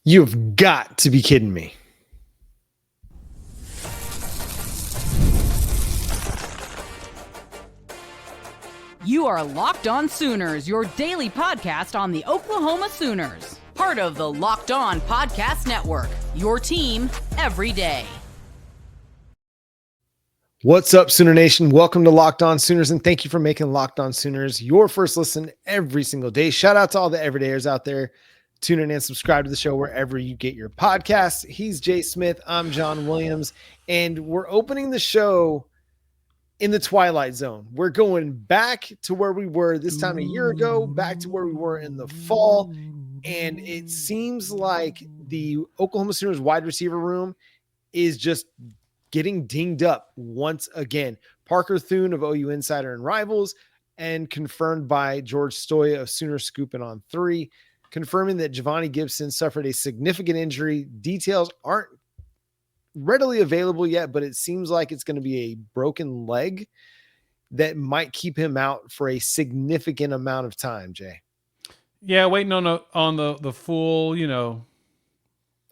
You've got to be kidding me. You are Locked On Sooners, your daily podcast on the Oklahoma Sooners. Part of the Locked On Podcast Network, your team every day. What's up, Sooner Nation? Welcome to Locked On Sooners, and thank you for making Locked On Sooners your first listen every single day. Shout out to all the everydayers out there. Tune in and subscribe to the show wherever you get your podcasts. He's Jay Smith. I'm John Williams, and we're opening the show in the Twilight Zone. We're going back to where we were this time a year ago, back to where we were in the fall, and it seems like the Oklahoma Sooners wide receiver room is just getting dinged up once again. Parker Thune of OU Insider and Rivals, and confirmed by George Stoya of Sooner Scoop and On 3, confirming that Javonnie Gibson suffered a significant injury. Details aren't readily available yet, but it seems like it's going to be a broken leg that might keep him out for a significant amount of time, Jay. Yeah, waiting on the full,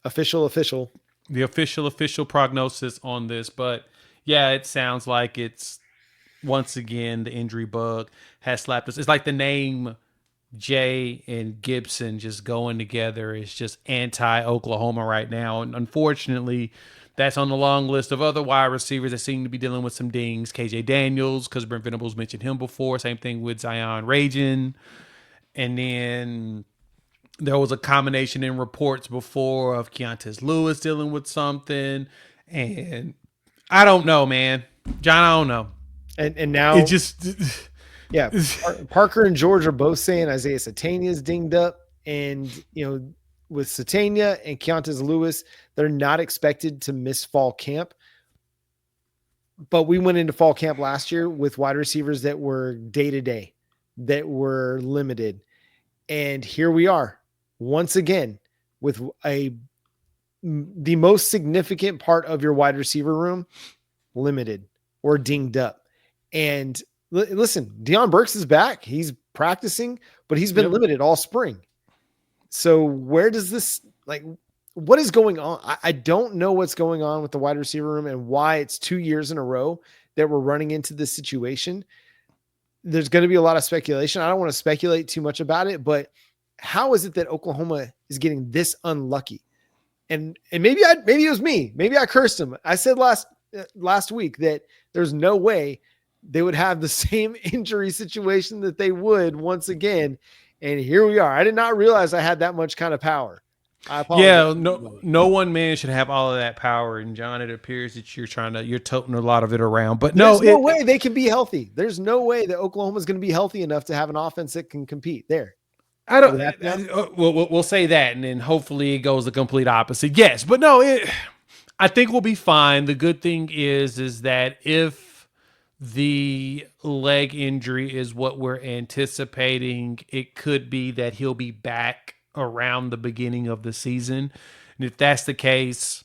official. The official prognosis on this, but yeah, it sounds like it's once again the injury bug has slapped us. It's like the name Jay and Gibson just going together is just anti-Oklahoma right now, and unfortunately, that's on the long list of other wide receivers that seem to be dealing with some dings. KJ Daniels, because Brent Venables mentioned him before. Same thing with Zion Ragin, and then there was a combination in reports before of Keontae Lewis dealing with something. And I don't know, man. John, I don't know. And now it just... yeah, Parker and George are both saying Isaiah Satania is dinged up. And, with Satania and Keontae Lewis, they're not expected to miss fall camp. But we went into fall camp last year with wide receivers that were day-to-day, that were limited. And here we are. Once again, with the most significant part of your wide receiver room limited or dinged up. And listen, Deion Burks is back. He's practicing, but he's been limited all spring. So where does this, what is going on? I don't know what's going on with the wide receiver room and why it's 2 years in a row that we're running into this situation. There's going to be a lot of speculation. I don't want to speculate too much about it, but how is it that Oklahoma is getting this unlucky? And maybe it was me. Maybe I cursed him. I said last week that there's no way they would have the same injury situation that they would once again. And here we are. I did not realize I had that much kind of power. I apologize. Yeah, no one man should have all of that power. And John, it appears that you're toting a lot of it around. But there's no way they can be healthy. There's no way that Oklahoma is going to be healthy enough to have an offense that can compete there. I don't. We'll say that, and then hopefully it goes the complete opposite. Yes, but no, I think we'll be fine. The good thing is that if the leg injury is what we're anticipating, it could be that he'll be back around the beginning of the season, and if that's the case,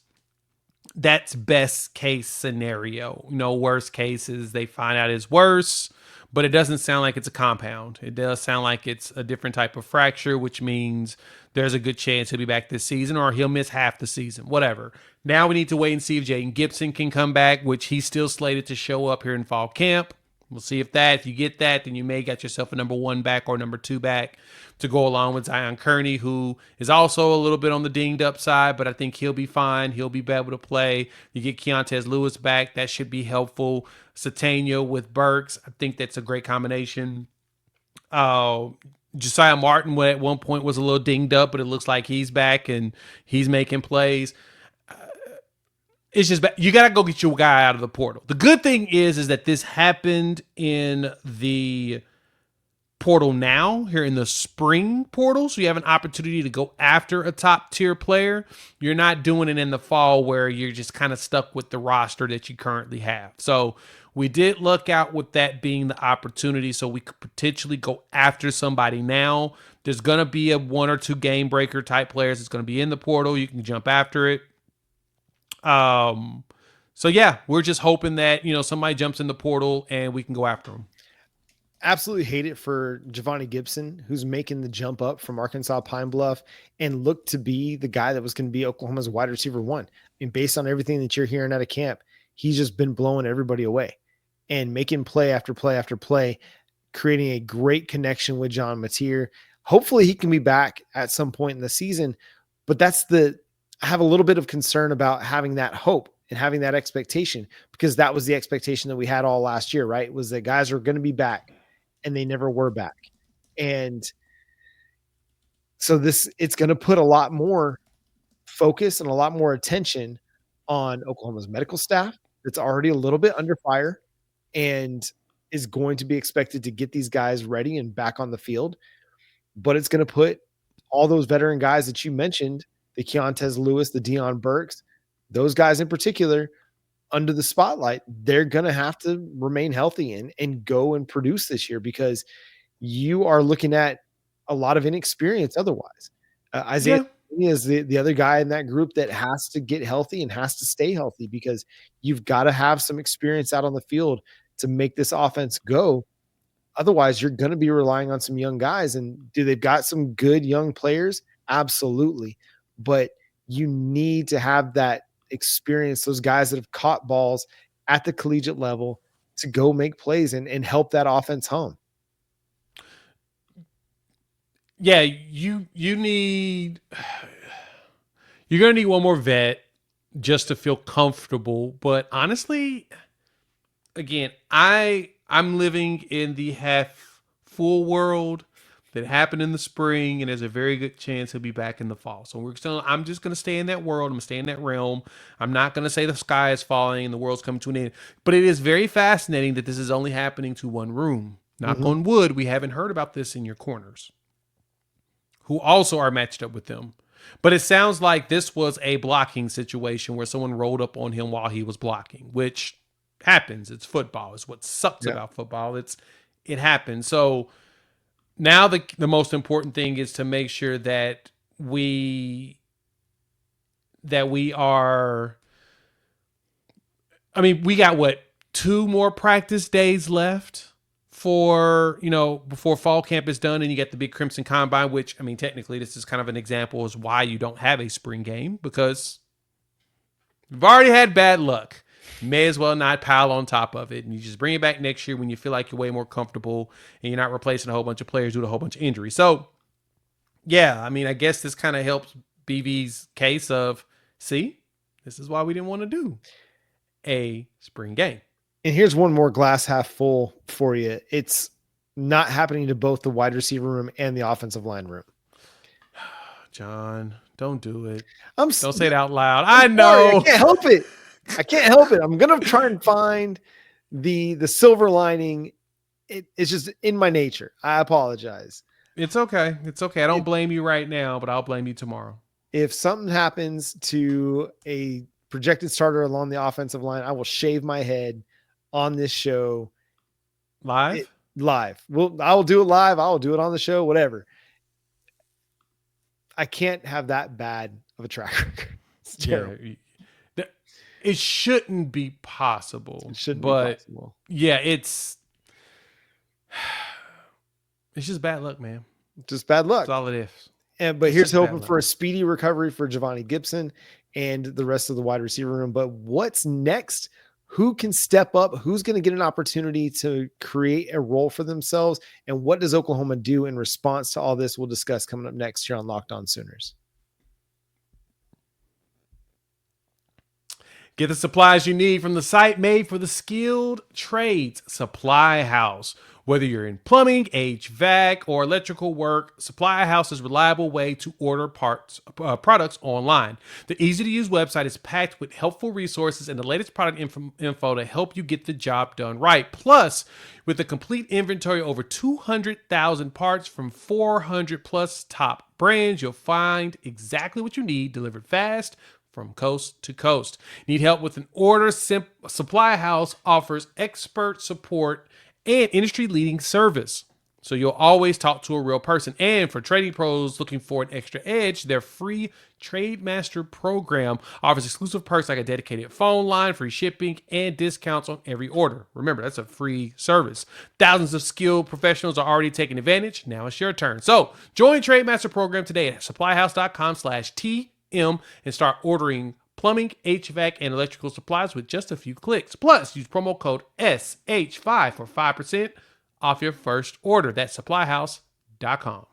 that's best case scenario. Worst case is they find out it's worse. But it doesn't sound like it's a compound. It does sound like it's a different type of fracture, which means there's a good chance he'll be back this season or he'll miss half the season, whatever. Now we need to wait and see if Jaden Gibson can come back, which he's still slated to show up here in fall camp. We'll see if you get that, then you may get yourself a number 1 back or number 2 back to go along with Zion Kearney, who is also a little bit on the dinged up side, but I think he'll be fine. He'll be able to play. You get Keontae Lewis back. That should be helpful. Satania with Burks. I think that's a great combination. Josiah Martin at one point was a little dinged up, but it looks like he's back and he's making plays. It's just you got to go get your guy out of the portal. The good thing is that this happened in the portal now, here in the spring portal. So you have an opportunity to go after a top tier player. You're not doing it in the fall where you're just kind of stuck with the roster that you currently have. So we did look out with that being the opportunity. So we could potentially go after somebody now. There's going to be a 1 or 2 game breaker type players that's going to be in the portal. You can jump after it. So yeah, we're just hoping that, somebody jumps in the portal and we can go after them. absolutely hate it for Javonnie Gibson, who's making the jump up from Arkansas Pine Bluff and looked to be the guy that was going to be Oklahoma's wide receiver one. I mean, based on everything that you're hearing out of camp, he's just been blowing everybody away and making play after play after play, creating a great connection with John Mateer. Hopefully he can be back at some point in the season, but I have a little bit of concern about having that hope and having that expectation, because that was the expectation that we had all last year, right? Was that guys are going to be back, and they never were back. And so it's going to put a lot more focus and a lot more attention on Oklahoma's medical staff that's already a little bit under fire and is going to be expected to get these guys ready and back on the field. But it's going to put all those veteran guys that you mentioned, the Keontez Lewis, the Deion Burks, those guys in particular, under the spotlight. They're going to have to remain healthy and go and produce this year, because you are looking at a lot of inexperience otherwise. Isaiah is the other guy in that group that has to get healthy and has to stay healthy, because you've got to have some experience out on the field to make this offense go. Otherwise, you're going to be relying on some young guys. And they've got some good young players? Absolutely. But you need to have that experience, those guys that have caught balls at the collegiate level, to go make plays and help that offense home. Yeah, you're going to need one more vet just to feel comfortable. But honestly, again, I'm living in the half full world that happened in the spring, and there's a very good chance he'll be back in the fall. So I'm just going to stay in that world. I'm going to stay in that realm. I'm not going to say the sky is falling and the world's coming to an end. But it is very fascinating that this is only happening to one room. Knock on wood, we haven't heard about this in your corners, who also are matched up with them. But it sounds like this was a blocking situation where someone rolled up on him while he was blocking, which happens. It's football. It's what sucks about football. It happens. So now the most important thing is to make sure that we are, I mean, we got 2 more practice days left for, before fall camp is done, and you get the big Crimson Combine, which, I mean, technically this is kind of an example as why you don't have a spring game, because you've already had bad luck. You may as well not pile on top of it, and you just bring it back next year when you feel like you're way more comfortable and you're not replacing a whole bunch of players due to a whole bunch of injuries. So, yeah, I mean, I guess this kind of helps BV's case of, see, this is why we didn't want to do a spring game. And here's one more glass half full for you. It's not happening to both the wide receiver room and the offensive line room. John, don't do it. Don't say it out loud. I know. Sorry, I can't help it. I'm going to try and find the silver lining. It's just in my nature. I apologize. It's okay. I don't blame you right now, but I'll blame you tomorrow. If something happens to a projected starter along the offensive line, I will shave my head on this show. Live. Well, I will do it live. I will do it on the show, whatever. I can't have that bad of a track record. It's terrible. Yeah, it shouldn't be possible. It shouldn't be possible. Yeah, it's just bad luck, man. Just bad luck. That's all it is. But here's hoping for a speedy recovery for Javonnie Gibson and the rest of the wide receiver room. But what's next? Who can step up? Who's going to get an opportunity to create a role for themselves? And what does Oklahoma do in response to all this? We'll discuss coming up next here on Locked On Sooners. Get the supplies you need from the site made for the skilled trades, Supply House. Whether you're in plumbing, HVAC, or electrical work, Supply House is a reliable way to order products online. The easy-to-use website is packed with helpful resources and the latest product info to help you get the job done right. Plus, with a complete inventory over 200,000 parts from 400-plus top brands, you'll find exactly what you need delivered fast from coast to coast. Need help with an order? Supply House offers expert support and industry-leading service. So you'll always talk to a real person. And for trading pros looking for an extra edge, their free Trade Master program offers exclusive perks like a dedicated phone line, free shipping, and discounts on every order. Remember, that's a free service. Thousands of skilled professionals are already taking advantage. Now it's your turn. So join Trade Master program today at supplyhouse.com/TM and start ordering plumbing, HVAC, and electrical supplies with just a few clicks. Plus, use promo code SH5 for 5% off your first order. That's supplyhouse.com.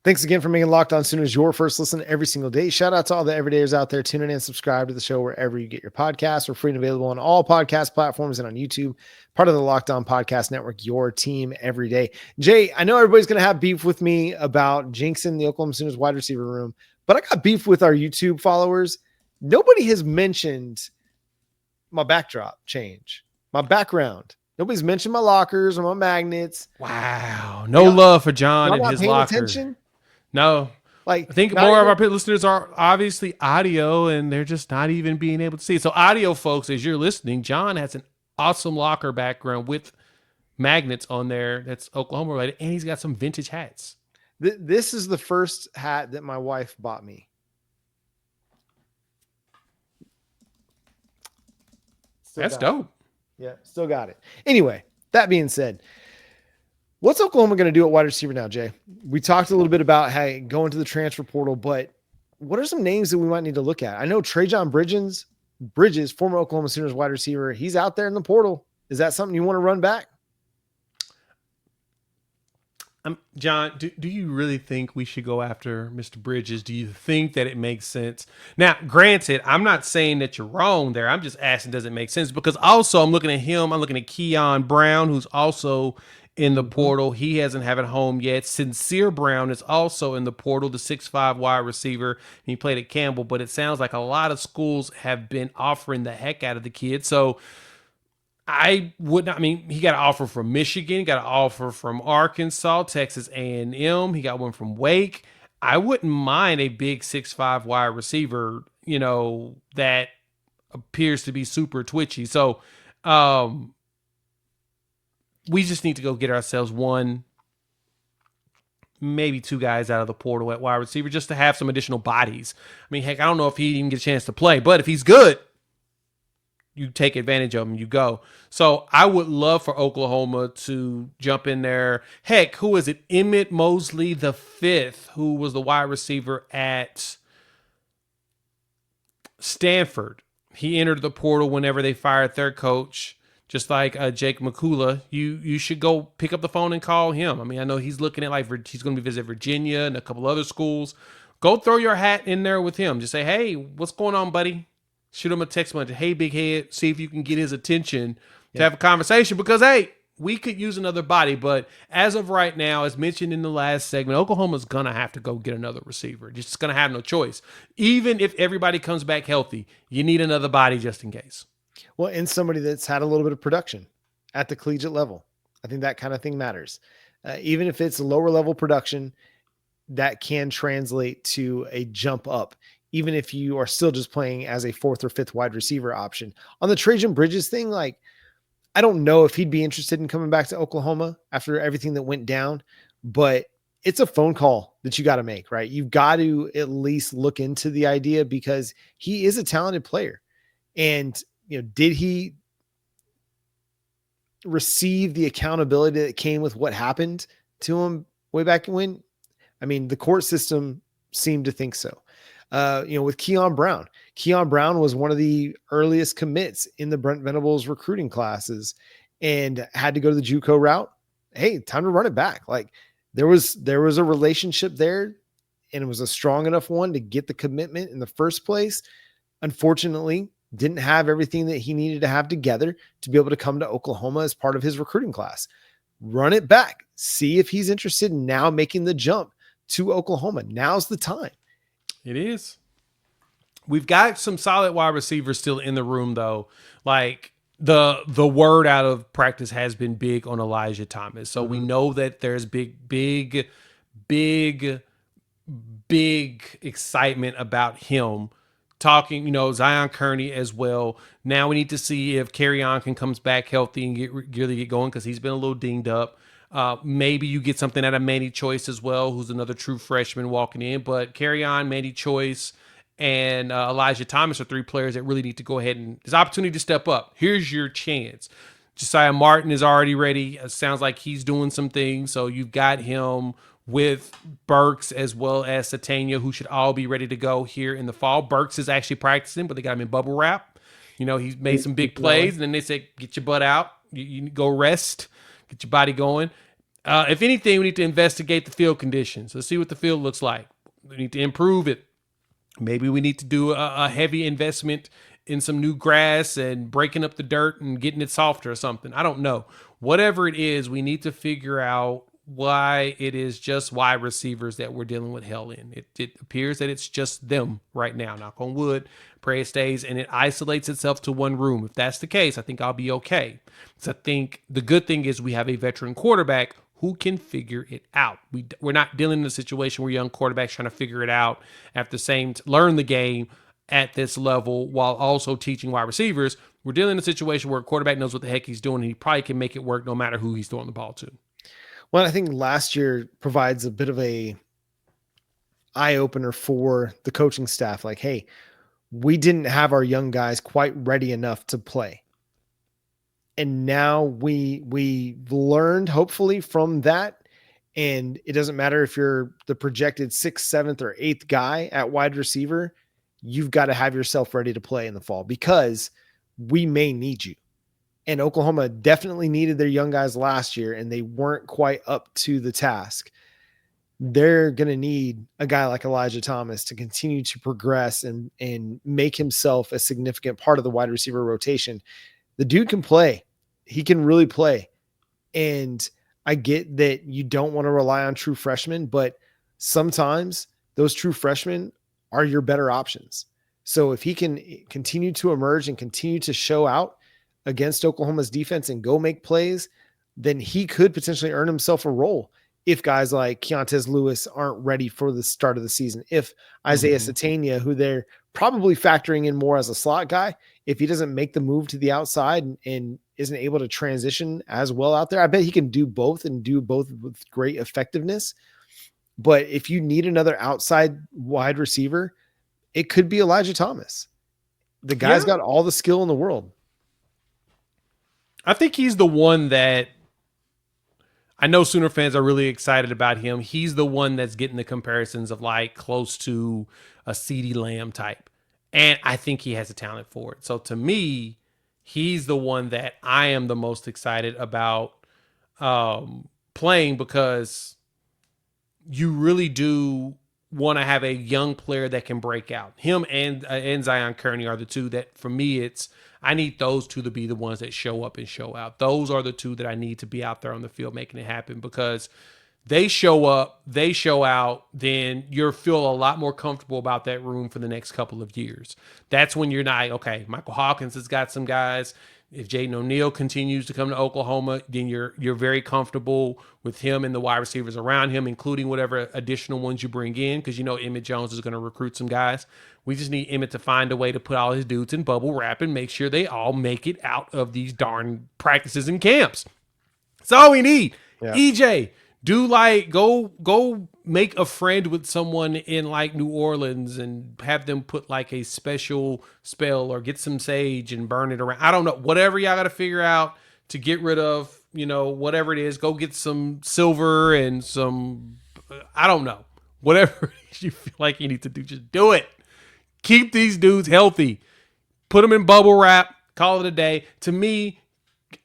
Thanks again for making Locked On Sooners your first listen every single day. Shout out to all the everydayers out there tuning in. Subscribe to the show wherever you get your podcasts. We're free and available on all podcast platforms and on YouTube. Part of the Locked On Podcast Network, your team every day. Jay, I know everybody's going to have beef with me about jinxing the Oklahoma Sooners wide receiver room, but I got beef with our YouTube followers. Nobody has mentioned my backdrop change, my background. Nobody's mentioned my lockers or my magnets. Wow. No love for John and his locker. Attention? No. Like, I think more of our listeners are obviously audio, and they're just not even being able to see. So audio folks, as you're listening, John has an awesome locker background with magnets on there that's Oklahoma related, and he's got some vintage hats. This is the first hat that my wife bought me. That's dope. Yeah, still got it. Anyway, that being said, what's Oklahoma going to do at wide receiver now, Jay? We talked a little bit about going to the transfer portal, but what are some names that we might need to look at? I know Trajan Bridges, former Oklahoma Sooners wide receiver, he's out there in the portal. Is that something you want to run back? John, do you really think we should go after Mr. Bridges? Do you think that it makes sense? Now, granted, I'm not saying that you're wrong there. I'm just asking, does it make sense? Because also I'm looking at him. I'm looking at Keon Brown, who's also in the portal. He hasn't had a home yet. Sincere Brown is also in the portal, the 6'5" wide receiver. He played at Campbell, but it sounds like a lot of schools have been offering the heck out of the kid. So I would not. I mean, he got an offer from Michigan, he got an offer from Arkansas, Texas A&M. He got one from Wake. I wouldn't mind a big 6'5" wide receiver, that appears to be super twitchy. So we just need to go get ourselves one, maybe two guys out of the portal at wide receiver just to have some additional bodies. I mean, heck, I don't know if he even get a chance to play, but if he's good, you take advantage of him, you go. So I would love for Oklahoma to jump in there. Heck, who is it? Emmett Mosley the fifth, who was the wide receiver at Stanford. He entered the portal whenever they fired their coach, just like Jake McCullough. You should go pick up the phone and call him. I mean, I know he's looking at he's going to visit Virginia and a couple other schools. Go throw your hat in there with him. Just say, hey, what's going on, buddy? Shoot him a text message. Hey, big head, see if you can get his attention to have a conversation because, hey, we could use another body. But as of right now, as mentioned in the last segment, Oklahoma's going to have to go get another receiver. Just going to have no choice. Even if everybody comes back healthy, you need another body just in case. Well, and somebody that's had a little bit of production at the collegiate level. I think that kind of thing matters. Even if it's lower level production, that can translate to a jump up, even if you are still just playing as a fourth or fifth wide receiver option. On the Trajan Bridges thing, I don't know if he'd be interested in coming back to Oklahoma after everything that went down, but it's a phone call that you got to make, right? You've got to at least look into the idea because he is a talented player. And, did he receive the accountability that came with what happened to him way back when? I mean, the court system seemed to think so. With Keon Brown was one of the earliest commits in the Brent Venables recruiting classes and had to go to the JUCO route. Hey, time to run it back. There was a relationship there and it was a strong enough one to get the commitment in the first place. Unfortunately, didn't have everything that he needed to have together to be able to come to Oklahoma as part of his recruiting class. Run it back. See if he's interested in now making the jump to Oklahoma. Now's the time. It is. We've got some solid wide receivers still in the room, though. The word out of practice has been big on Elijah Thomas. So we know that there's big excitement about him talking, Zion Kearney as well. Now we need to see if Kerryon can comes back healthy and really get going because he's been a little dinged up. Maybe you get something out of Manny Choice as well, who's another true freshman walking in. But Kerryon, Manny Choice, and Elijah Thomas are three players that really need to go ahead and there's opportunity to step up. Here's your chance. Josiah Martin is already ready. It sounds like he's doing some things. So you've got him with Burks as well as Satania, who should all be ready to go here in the fall. Burks is actually practicing, but they got him in bubble wrap. He's made some big plays, and then they say, get your butt out. You go rest, get your body going. If anything, we need to investigate the field conditions. Let's see what the field looks like. We need to improve it. Maybe we need to do a heavy investment in some new grass and breaking up the dirt and getting it softer or something. I don't know. Whatever it is, we need to figure out why it is just wide receivers that we're dealing with hell in. It appears that it's just them right now. Knock on wood, pray it stays, and it isolates itself to one room. If that's the case, I think I'll be okay. So I think the good thing is we have a veteran quarterback who can figure it out. We're not dealing in a situation where young quarterbacks trying to figure it out at the same learn the game at this level while also teaching wide receivers. We're dealing in a situation where a quarterback knows what the heck he's doing, and he probably can make it work no matter who he's throwing the ball to. Well, I think last year provides a bit of a eye opener for the coaching staff. Like, hey, we didn't have our young guys quite ready enough to play. And now we learned hopefully from that. And it doesn't matter if you're the projected 6th, 7th, or 8th guy at wide receiver, you've got to have yourself ready to play in the fall because we may need you. And Oklahoma definitely needed their young guys last year, and they weren't quite up to the task. They're going to need a guy like Elijah Thomas to continue to progress and make himself a significant part of the wide receiver rotation. The dude can play. He can really play. And I get that you don't want to rely on true freshmen, but sometimes those true freshmen are your better options. So if he can continue to emerge and continue to show out against Oklahoma's defense and go make plays, then he could potentially earn himself a role if guys like Keontez Lewis aren't ready for the start of the season. If Isaiah Satania, who they're probably factoring in more as a slot guy, if he doesn't make the move to the outside and isn't able to transition as well out there, I bet he can do both and do both with great effectiveness. But if you need another outside wide receiver, it could be Elijah Thomas. The guy's got all the skill in the world. I think he's the one that I know Sooner fans are really excited about him. He's the one that's getting the comparisons of like close to a CeeDee Lamb type. And I think he has a talent for it. So to me, he's the one that I am the most excited about playing because you really do want to have a young player that can break out. Him and Zion Kearney are the two that, for me, I need those two to be the ones that show up and show out. Those are the two that I need to be out there on the field making it happen because they show up, they show out, then you'll feel a lot more comfortable about that room for the next couple of years. That's when you're not, okay, Michael Hawkins has got some guys. If Jaden O'Neal continues to come to Oklahoma, then you're very comfortable with him and the wide receivers around him, including whatever additional ones you bring in, because you know Emmett Jones is going to recruit some guys. We just need Emmett to find a way to put all his dudes in bubble wrap and make sure they all make it out of these darn practices and camps. That's all we need. Yeah. EJ, go make a friend with someone in like New Orleans and have them put like a special spell or get some sage and burn it around. I don't know. Whatever y'all got to figure out to get rid of, whatever it is, go get some silver and some, I don't know, whatever you feel like you need to do, just do it. Keep these dudes healthy. Put them in bubble wrap. Call it a day. To me,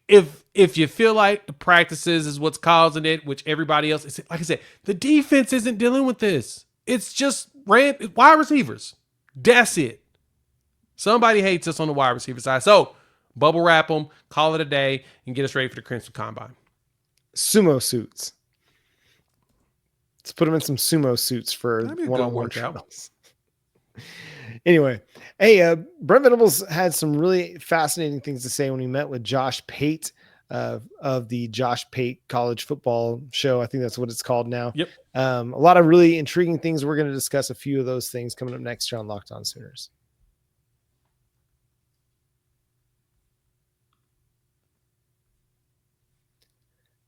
if you feel like the practices is what's causing it, which everybody else is, like I said, the defense isn't dealing with this. It's just wide receivers. That's it. Somebody hates us on the wide receiver side. So bubble wrap them, call it a day, and get us ready for the Crimson Combine. Sumo suits. Let's put them in some sumo suits for one-on-one trials. Anyway, hey, Brent Venables had some really fascinating things to say when he met with Josh Pate of the Josh Pate College Football Show. I think that's what it's called now. Yep. A lot of really intriguing things. We're going to discuss a few of those things coming up next year on Locked On Sooners.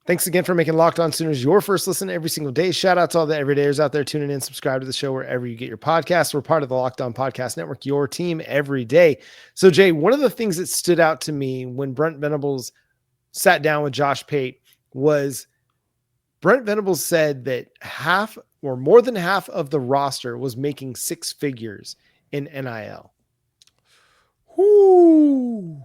Thanks again for making Locked On Sooners your first listen every single day. Shout out to all the everydayers out there tuning in. Subscribe to the show wherever you get your podcasts. We're part of the Locked On Podcast Network, your team every day. So, Jay, one of the things that stood out to me when Brent Venables sat down with Josh Pate was Brent Venables said that half or more than half of the roster was making six figures in NIL. Whoo.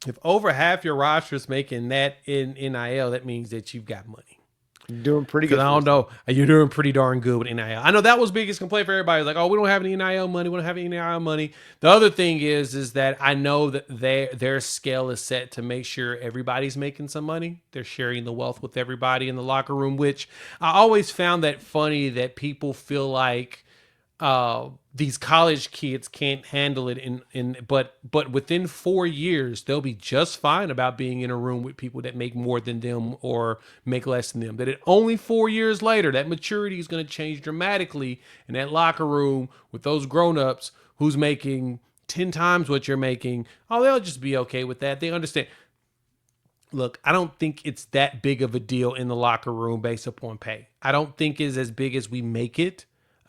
If over half your roster is making that in NIL, that means that you've got money. You're doing pretty good. I don't know. You're doing pretty darn good with NIL. I know that was biggest complaint for everybody. Like, oh, we don't have any NIL money. We don't have any NIL money. The other thing is that I know that their scale is set to make sure everybody's making some money. They're sharing the wealth with everybody in the locker room, which I always found that funny that people feel like these college kids can't handle it but within 4 years they'll be just fine about being in a room with people that make more than them or make less than them. That it only 4 years later that maturity is going to change dramatically in that locker room with those grown-ups who's making 10 times what you're making. Oh, they'll just be okay with that. They understand. Look, I don't think it's that big of a deal in the locker room based upon pay. I don't think it's as big as we make it.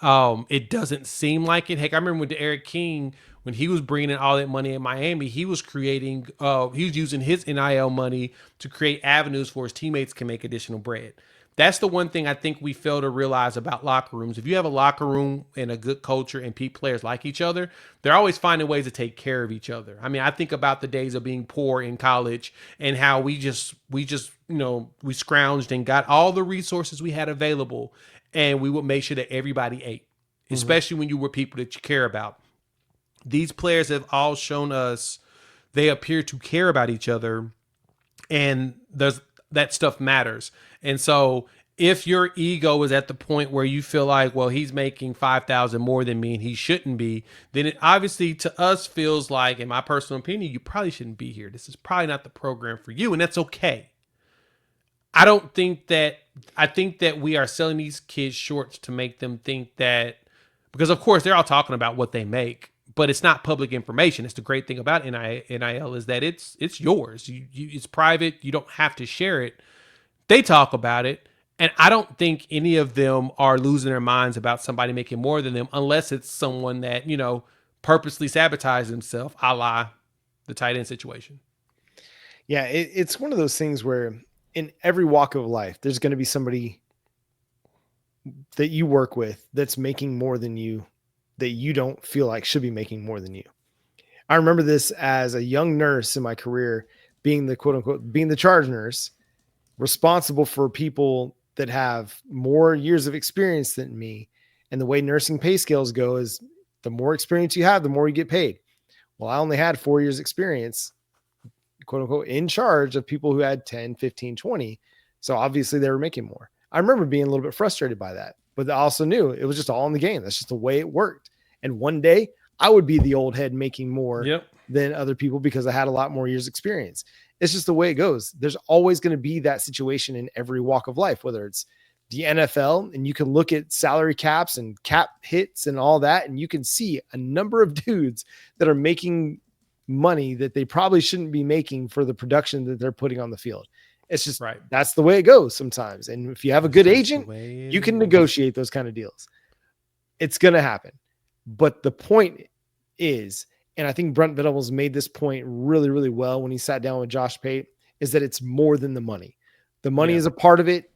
It doesn't seem like it. Heck, I remember with Eric King, when he was bringing in all that money in Miami, he was creating, he was using his NIL money to create avenues for his teammates can make additional bread. That's the one thing I think we fail to realize about locker rooms. If you have a locker room and a good culture and players like each other, they're always finding ways to take care of each other. I mean, I think about the days of being poor in college and how we just, we scrounged and got all the resources we had available. And we would make sure that everybody ate, especially when you were people that you care about. These players have all shown us they appear to care about each other, and that stuff matters. And so if your ego is at the point where you feel like, well, he's making $5,000 more than me and he shouldn't be, then it obviously to us feels like, in my personal opinion, you probably shouldn't be here. This is probably not the program for you, and that's okay. I think that we are selling these kids shorts to make them think that, because of course they're all talking about what they make, but it's not public information. It's the great thing about NIL is that it's yours. It's private. You don't have to share it. They talk about it. And I don't think any of them are losing their minds about somebody making more than them, unless it's someone that, purposely sabotages himself, a la the tight end situation. Yeah, it's one of those things where in every walk of life, there's going to be somebody that you work with that's making more than you, that you don't feel like should be making more than you. I remember this as a young nurse in my career, being the quote unquote, being the charge nurse, responsible for people that have more years of experience than me. And the way nursing pay scales go is the more experience you have, the more you get paid. Well, I only had 4 years experience, quote unquote, in charge of people who had 10, 15, 20. So obviously they were making more. I remember being a little bit frustrated by that, but I also knew it was just all in the game. That's just the way it worked. And one day I would be the old head making more than other people because I had a lot more years experience. It's just the way it goes. There's always going to be that situation in every walk of life, whether it's the NFL, and you can look at salary caps and cap hits and all that, and you can see a number of dudes that are making money that they probably shouldn't be making for the production that they're putting on the field. It's just right. That's the way it goes sometimes. And if you have a good agent, you can negotiate those kind of deals. It's going to happen. But the point is, and I think Brent Venables made this point really, really well when he sat down with Josh Pate, is that it's more than the money. The money is a part of it.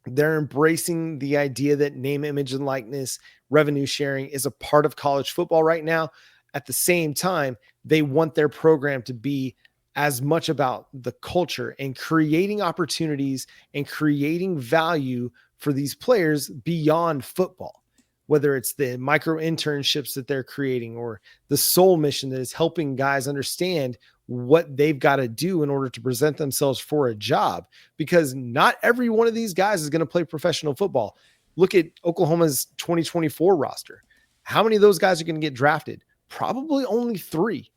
They're embracing the idea that name, image, and likeness, revenue sharing is a part of college football right now. At the same time, they want their program to be as much about the culture and creating opportunities and creating value for these players beyond football, whether it's the micro internships that they're creating or the soul mission that is helping guys understand what they've got to do in order to present themselves for a job, because not every one of these guys is going to play professional football. Look at Oklahoma's 2024 roster. How many of those guys are going to get drafted? Probably only 3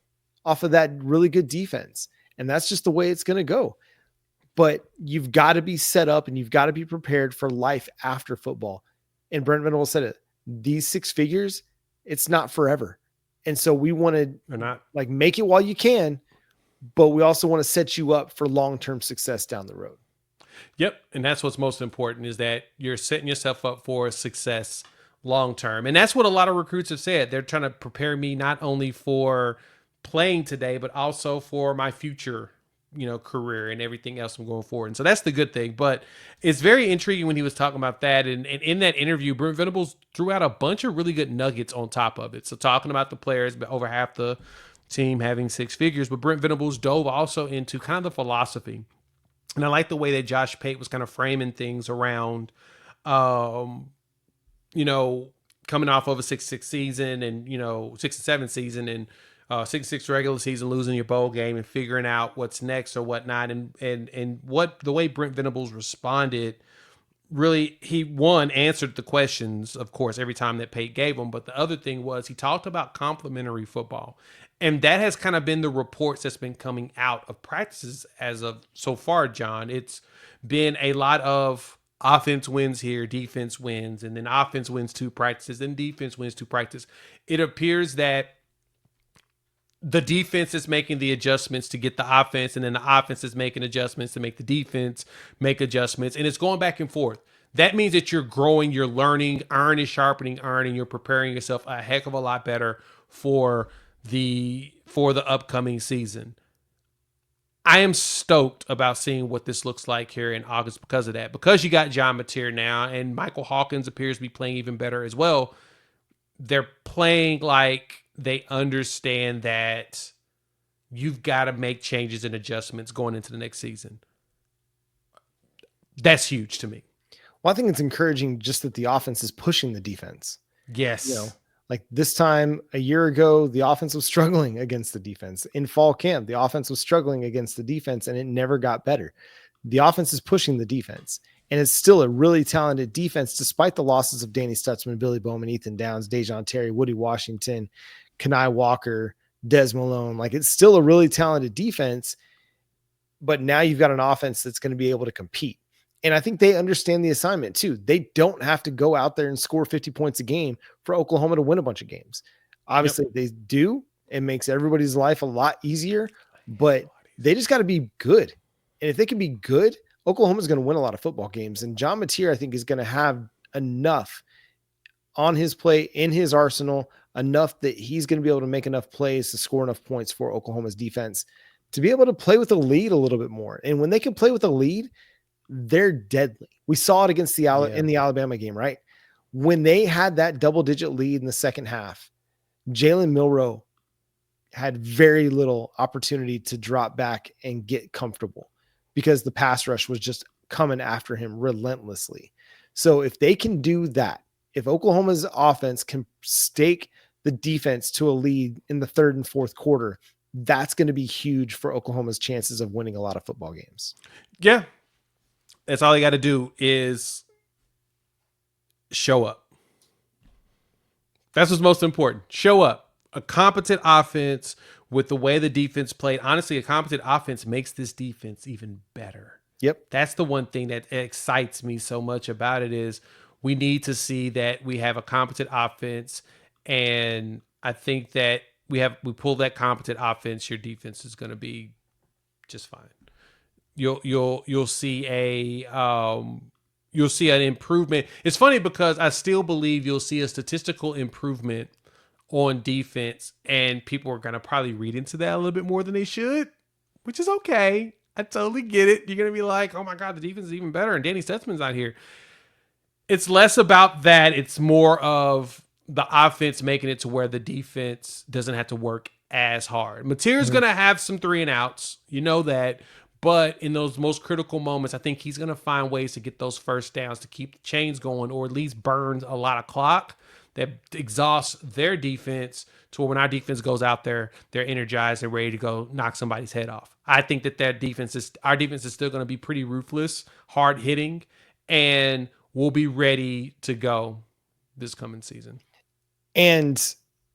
off of that really good defense. And that's just the way it's going to go. But you've got to be set up and you've got to be prepared for life after football. And Brent Venables said it, these 6 figures, it's not forever. And so we want to make it while you can, but we also want to set you up for long-term success down the road. Yep. And that's what's most important, is that you're setting yourself up for success long term. And that's what a lot of recruits have said. They're trying to prepare me not only for playing today, but also for my future, career and everything else I'm going forward. And so that's the good thing. But it's very intriguing when he was talking about that. And in that interview, Brent Venables threw out a bunch of really good nuggets on top of it. So talking about the players, but over half the team having six figures, but Brent Venables dove also into kind of the philosophy. And I like the way that Josh Pate was kind of framing things around, coming off of a 6-6 season and, 6-7 season and 6-6 regular season, losing your bowl game and figuring out what's next or whatnot. And what the way Brent Venables responded, really, he answered the questions, of course, every time that Pate gave them. But the other thing was he talked about complementary football. And that has kind of been the reports that's been coming out of practices as of so far, John. It's been a lot of offense wins here, defense wins, and then offense wins 2 practices, then defense wins 2 practices. It appears that the defense is making the adjustments to get the offense, and then the offense is making adjustments to make the defense make adjustments, and it's going back and forth. That means that you're growing, you're learning, iron is sharpening iron, and you're preparing yourself a heck of a lot better for the upcoming season. I am stoked about seeing what this looks like here in August because of that. Because you got John Mateer now, and Michael Hawkins appears to be playing even better as well. They're playing like they understand that you've got to make changes and adjustments going into the next season. That's huge to me. Well, I think it's encouraging just that the offense is pushing the defense. Yes. Like this time a year ago, the offense was struggling against the defense. In fall camp, the offense was struggling against the defense, and it never got better. The offense is pushing the defense, and it's still a really talented defense, despite the losses of Danny Stutzman, Billy Bowman, Ethan Downs, Dejon Terry, Woody Washington, Kenai Walker, Des Malone. Like, it's still a really talented defense, but now you've got an offense that's going to be able to compete. And I think they understand the assignment too. They don't have to go out there and score 50 points a game for Oklahoma to win a bunch of games. Obviously, They do. It makes everybody's life a lot easier, but they just got to be good. And if they can be good, Oklahoma's going to win a lot of football games. And John Mateer, I think, is going to have enough on his plate, in his arsenal, enough that he's going to be able to make enough plays to score enough points for Oklahoma's defense to be able to play with a lead a little bit more. And when they can play with a lead, they're deadly. We saw it against in the Alabama game, right? When they had that double-digit lead in the second half, Jalen Milroe had very little opportunity to drop back and get comfortable because the pass rush was just coming after him relentlessly. So if they can do that, if Oklahoma's offense can stake the defense to a lead in the third and fourth quarter, that's going to be huge for Oklahoma's chances of winning a lot of football games. Yeah. That's all you got to do is show up. That's what's most important. Show up. A competent offense with the way the defense played. Honestly, a competent offense makes this defense even better. Yep. That's the one thing that excites me so much about it is we need to see that we have a competent offense. And I think that we pull that competent offense, your defense is going to be just fine. You'll see an improvement. It's funny because I still believe you'll see a statistical improvement on defense, and people are going to probably read into that a little bit more than they should, which is okay. I totally get it. You're going to be like, oh my God, the defense is even better, and Danny Stutzman's not here. It's less about that. It's more of the offense making it to where the defense doesn't have to work as hard. Mateer's going to have some 3 and outs. You know that. But in those most critical moments, I think he's going to find ways to get those first downs to keep the chains going, or at least burn a lot of clock that exhausts their defense to where when our defense goes out there, they're energized and ready to go knock somebody's head off. I think that our defense is still going to be pretty ruthless, hard hitting, and we'll be ready to go this coming season. And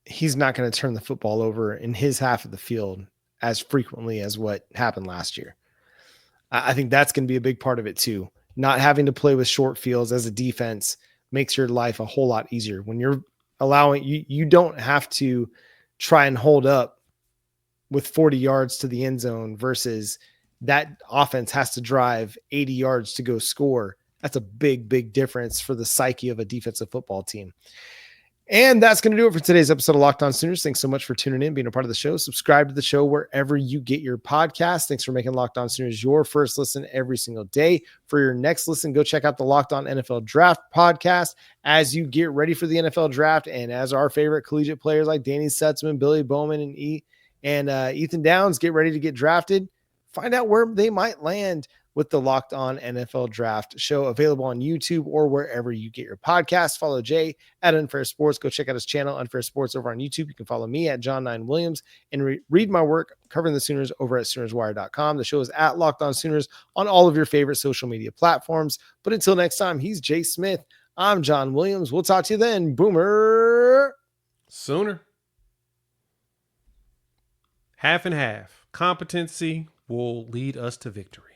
he's not going to turn the football over in his half of the field as frequently as what happened last year. I think that's going to be a big part of it too. Not having to play with short fields as a defense makes your life a whole lot easier. When you're allowing, you don't have to try and hold up with 40 yards to the end zone versus that offense has to drive 80 yards to go score. That's a big, big difference for the psyche of a defensive football team. And that's going to do it for today's episode of Locked On Sooners. Thanks so much for tuning in, being a part of the show. Subscribe to the show wherever you get your podcast. Thanks for making Locked On Sooners your first listen every single day. For your next listen, go check out the Locked On NFL Draft podcast as you get ready for the NFL Draft. And as our favorite collegiate players like Danny Stutzman, Billy Bowman, and Ethan Downs get ready to get drafted, find out where they might land with the Locked On NFL Draft show, available on YouTube or wherever you get your podcast. Follow Jay at Unfair Sports. Go check out his channel, Unfair Sports, over on YouTube. You can follow me at John9Williams and read my work covering the Sooners over at SoonersWire.com. The show is at Locked On Sooners on all of your favorite social media platforms. But until next time, he's Jay Smith. I'm John Williams. We'll talk to you then. Boomer Sooner. Half and half. Competency will lead us to victory.